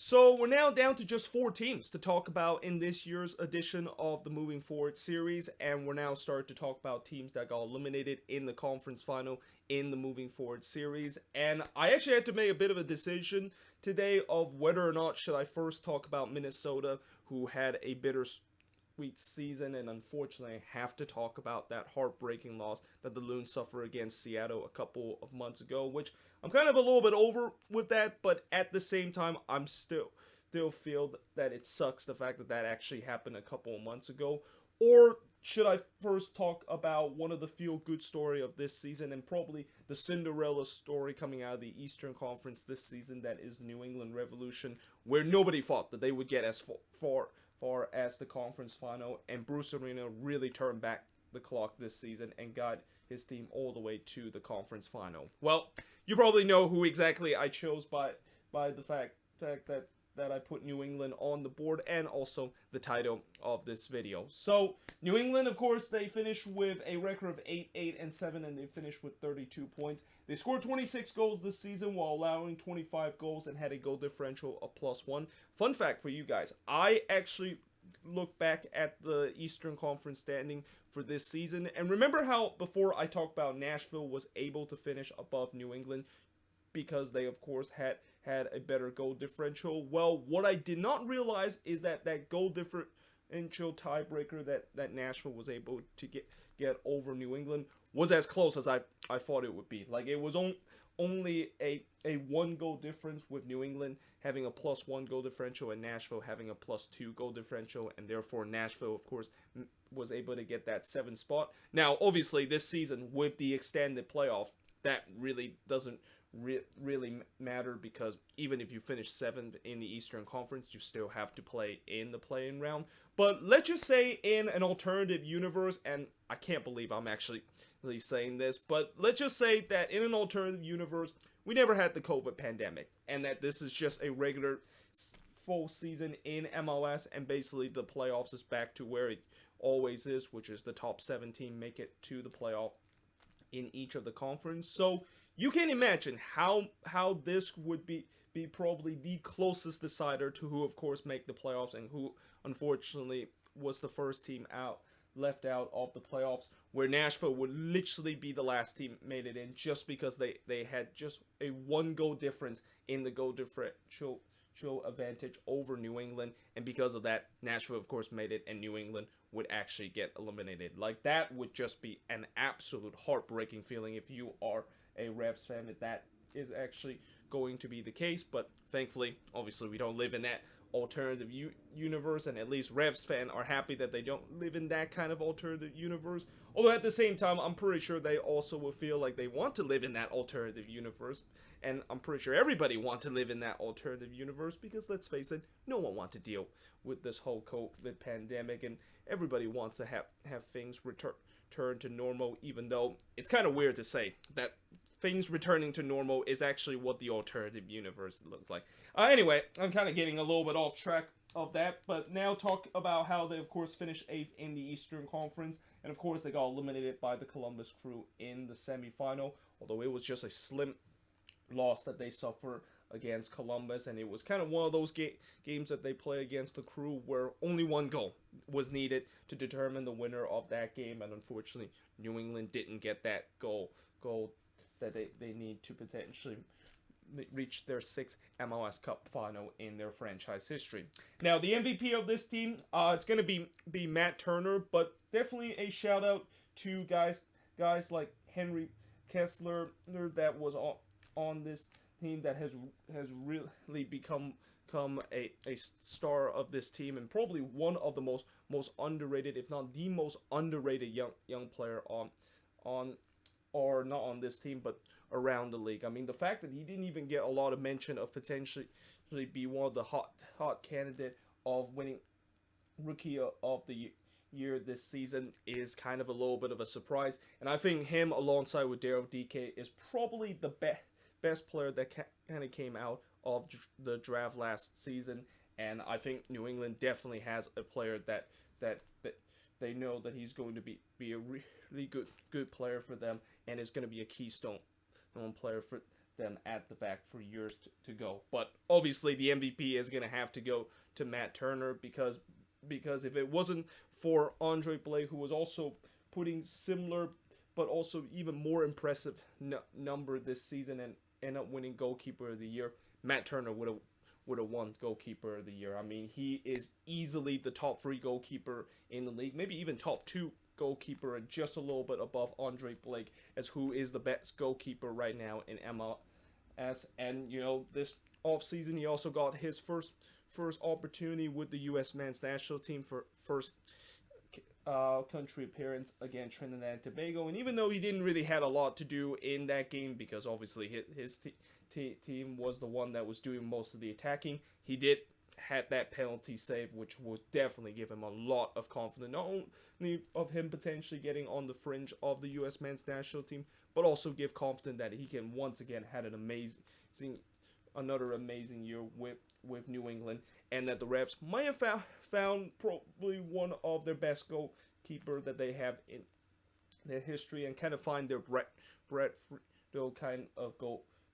So we're now down to just 4 teams to talk about in this year's edition of the Moving Forward series, and we're now starting to talk about teams that got eliminated in the conference final in the Moving Forward series. And I actually had to make a bit of a decision today of whether or not should I first talk about Minnesota, who had a bittersweet season, and unfortunately I have to talk about that heartbreaking loss that the Loons suffered against Seattle a couple of months ago, which I'm kind of a little bit over with that, but at the same time I'm still feel that it sucks the fact that that actually happened a couple of months ago. Or should I first talk about one of the feel-good story of this season, and probably the Cinderella story coming out of the Eastern Conference this season, that is the New England Revolution, where nobody thought that they would get as far as the conference final, and Bruce Arena really turned back the clock this season and got his team all the way to the conference final. Well, you probably know who exactly I chose by the fact that I put New England on the board, and also the title of this video. So New England, of course, they finished with a record of 8-7, and they finished with 32 points. They scored 26 goals this season while allowing 25 goals and had a goal differential of +1. Fun fact for you guys, I actually look back at the Eastern Conference standing for this season, and remember how before I talked about Nashville was able to finish above New England because they of course had a better goal differential. Well, what I did not realize is that goal differential tiebreaker that Nashville was able to get over New England was as close as I thought it would be. Like, it was only a 1 goal difference, with New England having a +1 goal differential and Nashville having a +2 goal differential, and therefore Nashville, of course, was able to get that 7th spot. Now, obviously, this season with the extended playoff, that really doesn't really matter, because even if you finish 7th in the Eastern Conference, you still have to play in the play-in round. But let's just say in an alternative universe, and I can't believe I'm actually really saying this, but let's just say that in an alternative universe, we never had the COVID pandemic, and that this is just a regular full season in MLS, and basically the playoffs is back to where it always is, which is the top 17 make it to the playoff in each of the conference. So you can imagine how this would be probably the closest decider to who, of course, make the playoffs, and who, unfortunately, was the first team left out of the playoffs, where Nashville would literally be the last team made it in, just because they had just a 1 goal difference in the goal differential advantage over New England, and because of that, Nashville, of course, made it, and New England would actually get eliminated. Like, that would just be an absolute heartbreaking feeling if you are a Revs fan, that is actually going to be the case. But thankfully, obviously, we don't live in that alternative universe, and at least Revs fans are happy that they don't live in that kind of alternative universe. Although at the same time, I'm pretty sure they also will feel like they want to live in that alternative universe, and I'm pretty sure everybody wants to live in that alternative universe, because let's face it, no one wants to deal with this whole COVID pandemic, and everybody wants to have things return to normal, even though it's kind of weird to say that things returning to normal is actually what the alternative universe looks like. Anyway, I'm kind of getting a little bit off track of that, but now talk about how they, of course, finished 8th in the Eastern Conference, and of course they got eliminated by the Columbus Crew in the semifinal, although it was just a slim loss that they suffered against Columbus, and it was kind of one of those games that they play against the Crew where only 1 goal was needed to determine the winner of that game, and unfortunately New England didn't get that goal that they need to potentially reach their 6th MLS Cup final in their franchise history. Now, the MVP of this team, it's going to be Matt Turner, but definitely a shout out to guys like Henry Kessler, that was on this team, that has really become a star of this team, and probably one of the most underrated, if not the most underrated young player on or not on this team, but around the league. I mean, the fact that he didn't even get a lot of mention of potentially be one of the hot candidate of winning Rookie of the Year this season is kind of a little bit of a surprise. And I think him, alongside with Daryl DK, is probably the best player that kind of came out of the draft last season. And I think New England definitely has a player that they know that he's going to be a really good player for them, and is going to be a keystone player for them at the back for years to go. But obviously, the MVP is going to have to go to Matt Turner because if it wasn't for Andre Blake, who was also putting similar but also even more impressive number this season and end up winning goalkeeper of the year, Matt Turner would have won goalkeeper of the year. I mean, he is easily the top 3 goalkeeper in the league, maybe even top 2 goalkeeper, and just a little bit above Andre Blake as who is the best goalkeeper right now in MLS. And this offseason he also got his first opportunity with the U.S. men's national team for first country appearance against Trinidad and Tobago. And even though he didn't really had a lot to do in that game because obviously his team was the one that was doing most of the attacking, he did had that penalty save, which would definitely give him a lot of confidence, not only of him potentially getting on the fringe of the U.S. men's national team, but also give confidence that he can once again had another amazing year with New England, and that the refs might have found probably one of their best goalkeeper that they have in their history, and kind of find their Brett kind of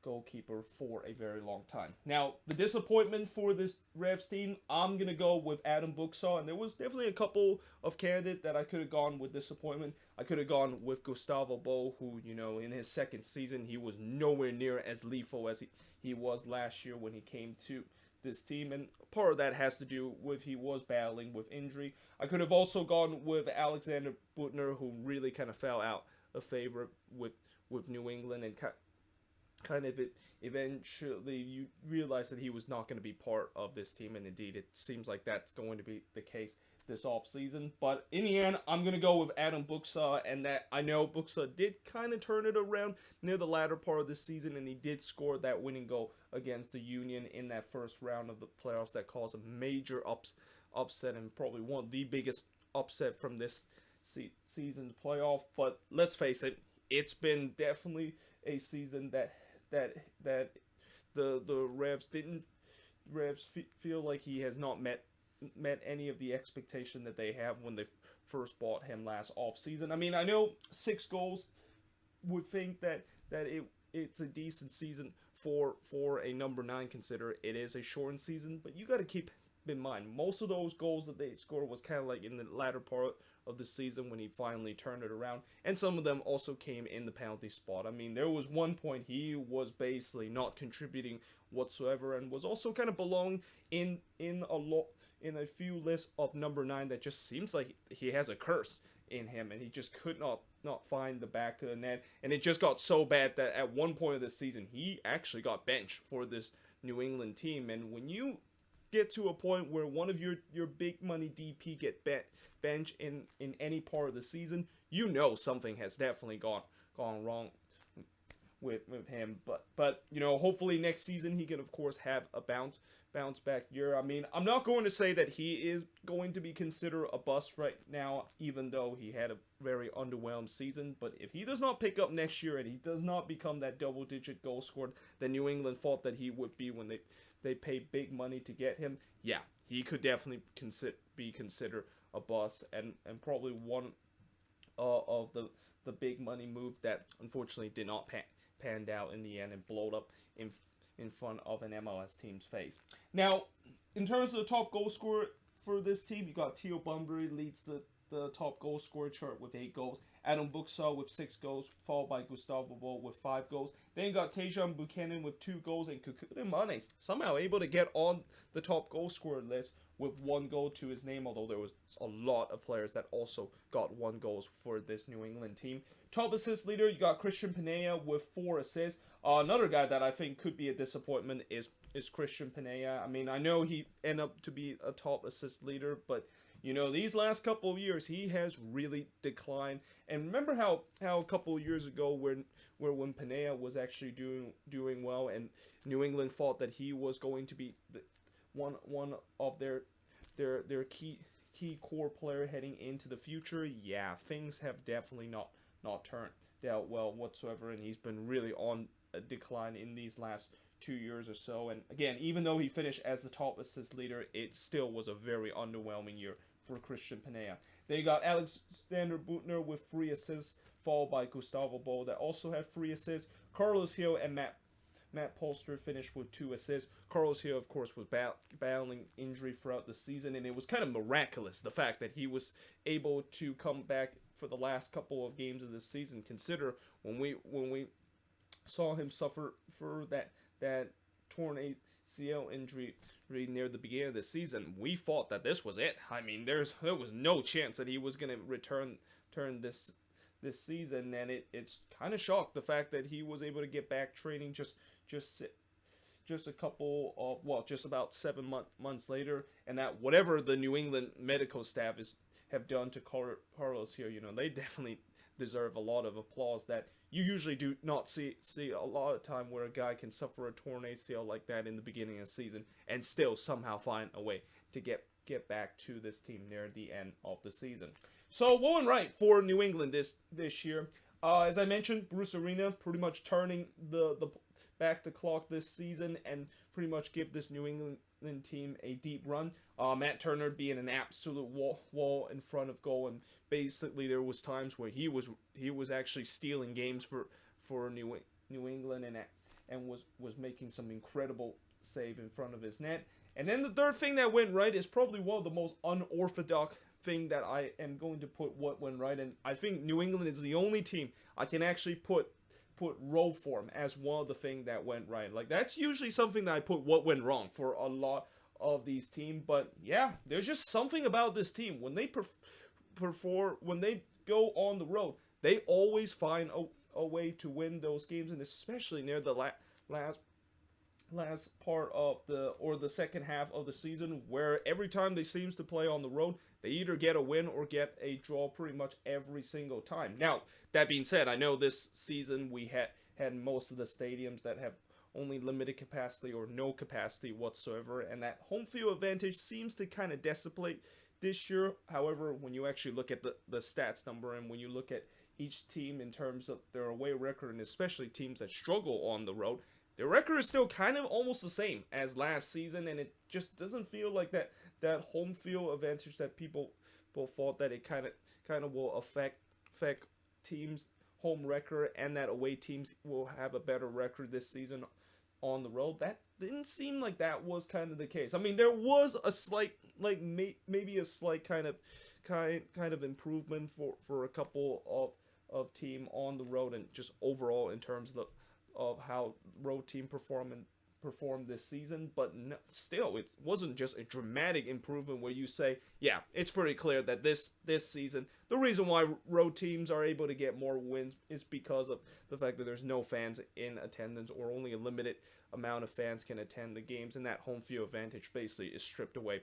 goalkeeper for a very long time. Now, the disappointment for this refs team, I'm going to go with Adam Buxaw, and there was definitely a couple of candidates that I could have gone with disappointment. I could have gone with Gustavo Bo, who, in his second season, he was nowhere near as lethal as he was last year when he came to this team, and part of that has to do with he was battling with injury. I could have also gone with Alexander Butner, who really kind of fell out of favor with New England, and kind of eventually you realize that he was not going to be part of this team, and indeed it seems like that's going to be the case this offseason. But in the end, I'm going to go with Adam Buxaw, and that I know Buxaw did kind of turn it around near the latter part of the season, and he did score that winning goal against the Union in that first round of the playoffs that caused a major upset, and probably one of the biggest upset from this season's playoff. But let's face it, it's been definitely a season that the Revs feel like he has not met any of the expectation that they have when they first bought him last offseason. I mean, I know 6 goals would think that it's a decent season for a number 9, consider it is a shortened season, but you got to keep in mind most of those goals that they scored was kind of like in the latter part of the season when he finally turned it around, and some of them also came in the penalty spot. I mean, there was one point he was basically not contributing whatsoever, and was also kind of belong in a few lists of number 9 that just seems like he has a curse in him, and he just could not find the back of the net, and it just got so bad that at one point of the season he actually got benched for this New England team. And when you get to a point where one of your big money DP get bench in any part of the season, something has definitely gone wrong with him. But hopefully next season he can of course have a bounce back year. I mean, I'm not going to say that he is going to be considered a bust right now, even though he had a very underwhelmed season. But if he does not pick up next year and he does not become that double-digit goal scorer that New England thought that he would be when they paid big money to get him, yeah, he could definitely be considered a bust, and probably one of the big money move that unfortunately did not pan out in the end and blowed up in front of an MLS team's face. Now, in terms of the top goal scorer for this team, you got Theo Bunbury leads the top goal scorer chart with 8 goals. Adam Buxaw with 6 goals, followed by Gustavo Bo with 5 goals. Then you got Tejan Buchanan with 2 goals, and Kekuta Mane somehow able to get on the top goal scorer list with 1 goal to his name, although there was a lot of players that also got 1 goal for this New England team. Top assist leader, you got Christian Pena with 4 assists. Another guy that I think could be a disappointment is Christian Pena. I mean, I know he ended up to be a top assist leader, but these last couple of years, he has really declined. And remember how a couple of years ago when Pena was actually doing well, and New England thought that he was going to be one of their key core player heading into the future. Yeah, things have definitely not turned out well whatsoever, and he's been really on a decline in these last 2 years or so. And again, even though he finished as the top assist leader, it still was a very underwhelming year for Christian Pena. Then you got Alexander Butner with 3 assists, followed by Gustavo Bo that also had 3 assists. Carlos Hill and Matt Matt Polster finished with 2 assists. Carlos Hill, of course, was battling injury throughout the season, and it was kind of miraculous the fact that he was able to come back for the last couple of games of the season. Consider when we saw him suffer for that torn ACL injury near the beginning of the season, we thought that this was it. I mean, there was no chance that he was going to return this season, and it's kind of shocked the fact that he was able to get back training just a couple of, well, just about 7 months later, and that whatever the New England medical staff have done to Carlos here, they definitely deserve a lot of applause that you usually do not see a lot of time where a guy can suffer a torn ACL like that in the beginning of the season and still somehow find a way to get back to this team near the end of the season. So what went right for New England this year? As I mentioned, Bruce Arena pretty much turning the back the clock this season and pretty much give this New England team a deep run. Matt Turner being an absolute wall in front of goal, and basically there was times where he was actually stealing games for New England and was making some incredible save in front of his net. And then the third thing that went right is probably one of the most unorthodox thing that I am going to put what went right, and I think New England is the only team I can actually put row form as one of the thing that went right. Like, that's usually something that I put what went wrong for a lot of these teams, but yeah, there's just something about this team when they perform, when they go on the road, they always find a way to win those games, and especially near the last part of the second half of the season, where every time they seems to play on the road, they either get a win or get a draw pretty much every single time. Now, that being said, I know this season we had most of the stadiums that have only limited capacity or no capacity whatsoever, and that home field advantage seems to kind of dissipate this year. However, when you actually look at the stats number, and when you look at each team in terms of their away record, and especially teams that struggle on the road, their record is still kind of almost the same as last season, and it just doesn't feel like that home field advantage that people thought that it kind of will affect teams' home record, and that away teams will have a better record this season on the road. That didn't seem like that was kind of the case. I mean, there was a slight, like maybe a slight kind of improvement for a couple of team on the road, and just overall in terms of how road team performed this season, but still, it wasn't just a dramatic improvement where you say, yeah, it's pretty clear that this season, the reason why road teams are able to get more wins is because of the fact that there's no fans in attendance, or only a limited amount of fans can attend the games, and that home field advantage basically is stripped away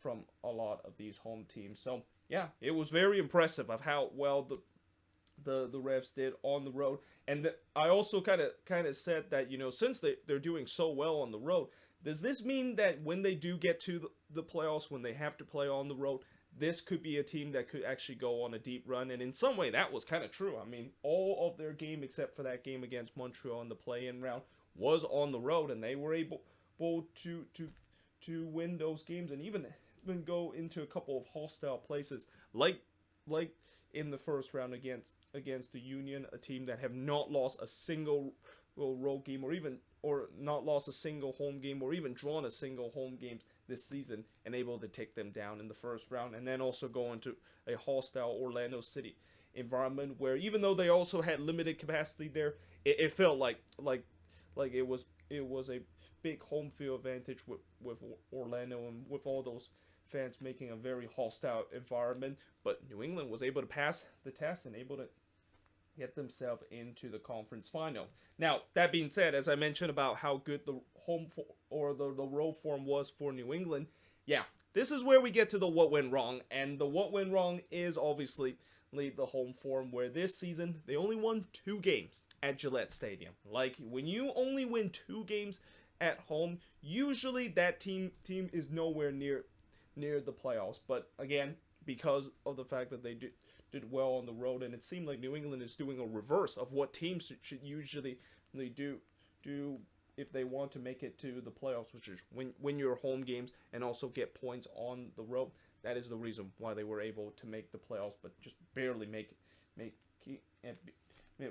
from a lot of these home teams. So yeah, it was very impressive of how well the refs did on the road. And I also kind of said that, since they're doing so well on the road, does this mean that when they do get to the playoffs, when they have to play on the road, this could be a team that could actually go on a deep run? And in some way, that was kind of true. I mean, all of their game except for that game against Montreal in the play-in round was on the road, and they were able to win those games, and even go into a couple of hostile places, like in the first round against the Union, a team that have not lost a single road game, or not lost a single home game, or even drawn a single home games this season, and able to take them down in the first round, and then also go into a hostile Orlando City environment where, even though they also had limited capacity there, it felt like it was a big home field advantage with Orlando, and with all those fans making a very hostile environment. But New England was able to pass the test and able to get themselves into the conference final. Now, that being said, as I mentioned about how good the home or the road form was for New England, yeah, this is where we get to the what went wrong, and the what went wrong is obviously the home form, where this season they only won 2 games at Gillette Stadium. Like, when you only win 2 games at home, usually that team is nowhere near the playoffs. But again, because of the fact that they did well on the road, and it seemed like New England is doing a reverse of what teams should usually do if they want to make it to the playoffs, which is win your home games and also get points on the road. That is the reason why they were able to make the playoffs, but just barely make it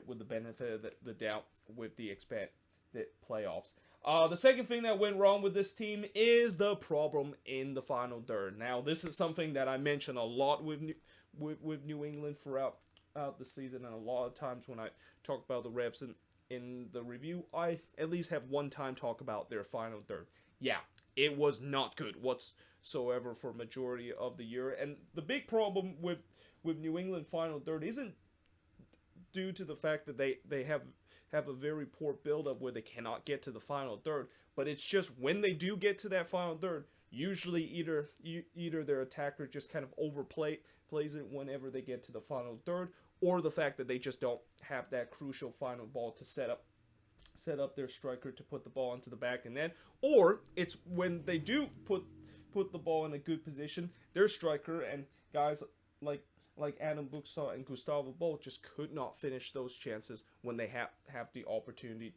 with the benefit of the doubt with the the playoffs. The second thing that went wrong with this team is the problem in the final third. Now, this is something that I mentioned a lot with New England throughout the season, and a lot of times when I talk about the Revs in the review, I at least have one time talk about their final third. Yeah, it was not good whatsoever for majority of the year, and the big problem with New England final third isn't due to the fact that they have a very poor build-up where they cannot get to the final third, but it's just when they do get to that final third, usually either their attacker just kind of plays it whenever they get to the final third, or the fact that they just don't have that crucial final ball to set up their striker to put the ball into the back of the net, or it's when they do put the ball in a good position, their striker and guys like Adam Buxaw and Gustavo Bol just could not finish those chances when they have the opportunity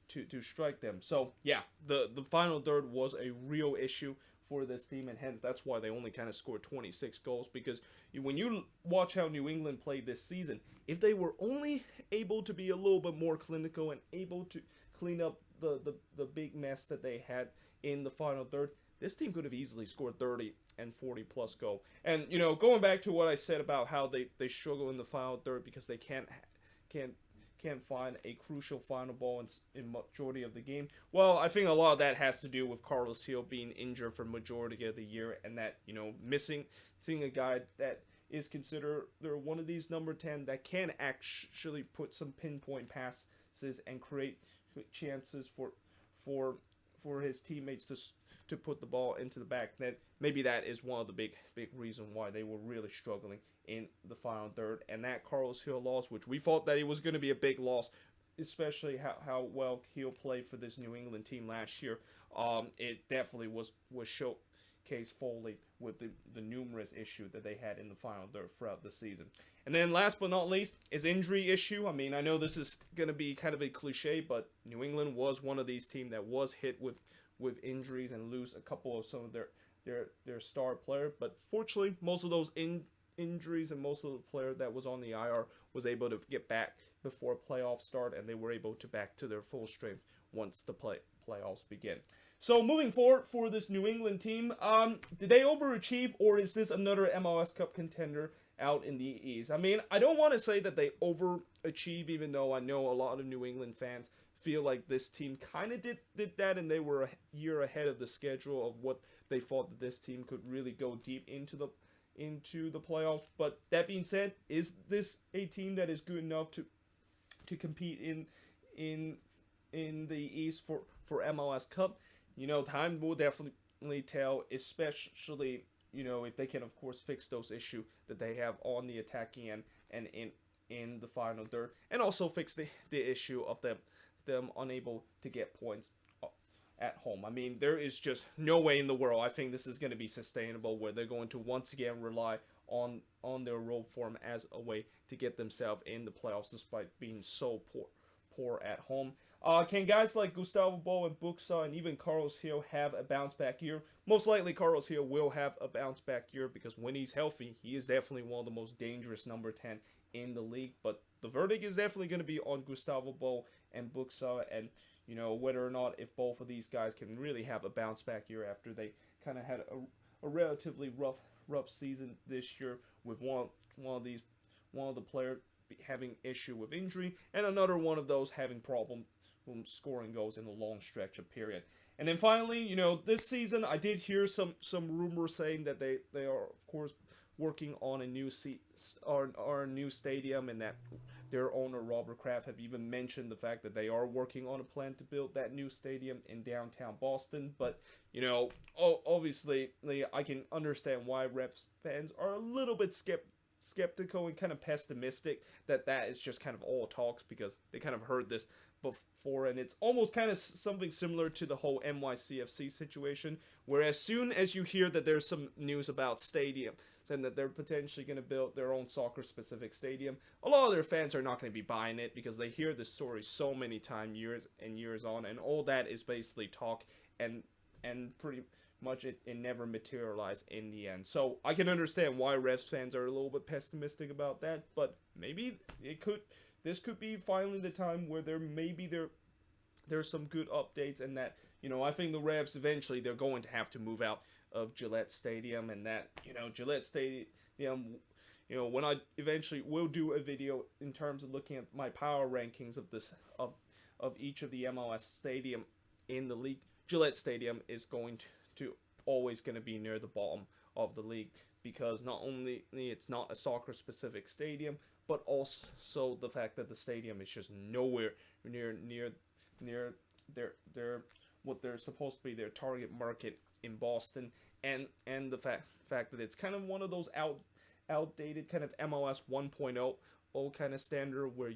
to strike them. So yeah, the final third was a real issue for this team, and hence that's why they only kind of scored 26 goals, because when you watch how New England played this season, if they were only able to be a little bit more clinical and able to clean up the big mess that they had in the final third, this team could have easily scored 30 and 40 plus goal. And going back to what I said about how they struggle in the final third because they can't find a crucial final ball in majority of the game. Well, I think a lot of that has to do with Carlos Hill being injured for majority of the year, and that missing a guy that is considered one of these number 10 that can actually put some pinpoint passes and create chances for his teammates to put the ball into the back net. Maybe that is one of the big reason why they were really struggling in the final third. And that Carlos Hill loss, which we thought that it was going to be a big loss, especially how well Hill played for this New England team last year, it definitely was showcased fully with the numerous issues that they had in the final third throughout the season. And then last but not least is injury issue. I mean, I know this is going to be kind of a cliche, but New England was one of these teams that was hit with injuries and lose a couple of some of their star player. But fortunately, most of those injuries and most of the player that was on the IR was able to get back before playoffs start, and they were able to back to their full strength once the playoffs begin. So moving forward for this New England team, did they overachieve, or is this another MLS Cup contender out in the East? I mean, I don't want to say that they overachieve, even though I know a lot of New England fans feel like this team kind of did that, and they were a year ahead of the schedule of what they thought that this team could really go deep into the playoffs. But that being said, is this a team that is good enough to compete in the East for MLS Cup? Time will definitely tell, especially if they can of course fix those issues that they have on the attacking end and in the final third, and also fix the issue of them unable to get points at home. I mean, there is just no way in the world I think this is going to be sustainable, where they're going to once again rely on their road form as a way to get themselves in the playoffs despite being so poor at home. Can guys like Gustavo Bol and Buxaw and even Carlos Hill have a bounce back year? Most likely Carlos Hill will have a bounce back year, because when he's healthy, he is definitely one of the most dangerous number 10 in the league. But the verdict is definitely going to be on Gustavo Bol and Buxaw, and whether or not if both of these guys can really have a bounce back year after they kind of had a relatively rough season this year, with one of the players having issue with injury, and another one of those having problem scoring goals in a long stretch of period. And then finally, this season I did hear some rumors saying that they are of course working on a new new stadium, and that their owner Robert Kraft have even mentioned the fact that they are working on a plan to build that new stadium in downtown Boston. But obviously I can understand why Revs fans are a little bit skeptical and kind of pessimistic that is just kind of all talks, because they kind of heard this before, and it's almost kind of something similar to the whole NYCFC situation, where as soon as you hear that there's some news about stadium and that they're potentially going to build their own soccer specific stadium, a lot of their fans are not going to be buying it, because they hear this story so many times, years and years on, and all that is basically talk, and pretty much it never materialized in the end. So I can understand why Revs fans are a little bit pessimistic about that, but maybe this could be finally the time where there's some good updates, and that, I think the Revs eventually they're going to have to move out of Gillette Stadium, and that, Gillette Stadium, when I eventually will do a video in terms of looking at my power rankings of this of each of the MLS stadium in the league, Gillette Stadium is going to always going to be near the bottom of the league, because not only it's not a soccer specific stadium, but also the fact that the stadium is just nowhere near their what they're supposed to be their target market in Boston, and the fact that it's kind of one of those outdated kind of MLS 1.0 kind of standard where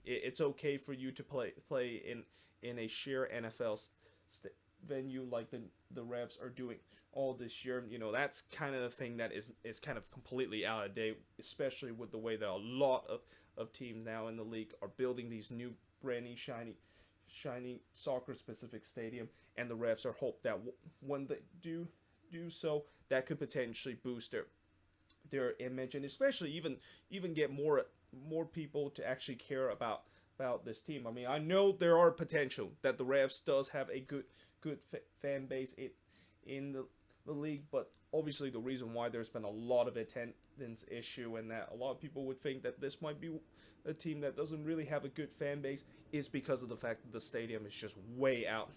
it's okay for you to play in a sheer NFL venue like the Revs are doing all this year. That's kind of the thing that is kind of completely out of date, especially with the way that a lot of teams now in the league are building these new brand new shiny soccer specific stadium, and the Revs are hope that when they do so, that could potentially boost their image, and especially even get more people to actually care about this team. I mean, I know there are potential that the Revs does have a good fan base in the league, but obviously the reason why there's been a lot of attendance issue, and that a lot of people would think that this might be a team that doesn't really have a good fan base, is because of the fact that the stadium is just way out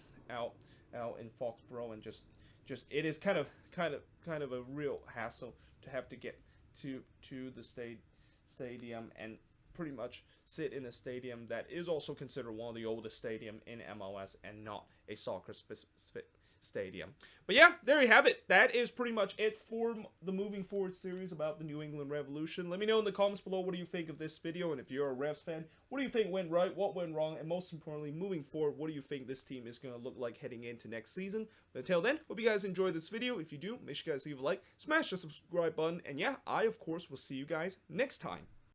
in Foxborough, and just it is kind of a real hassle to have to get to the stadium and pretty much sit in a stadium that is also considered one of the oldest stadium in MLS and not a soccer specific stadium. But yeah, there you have it. That is pretty much it for the Moving Forward series about the New England Revolution. Let me know in the comments below, what do you think of this video, and if you're a Revs fan, what do you think went right, what went wrong, and most importantly, moving forward, what do you think this team is going to look like heading into next season? But until then, hope you guys enjoyed this video. If you do, make sure you guys leave a like, smash the subscribe button, and yeah, I of course will see you guys next time.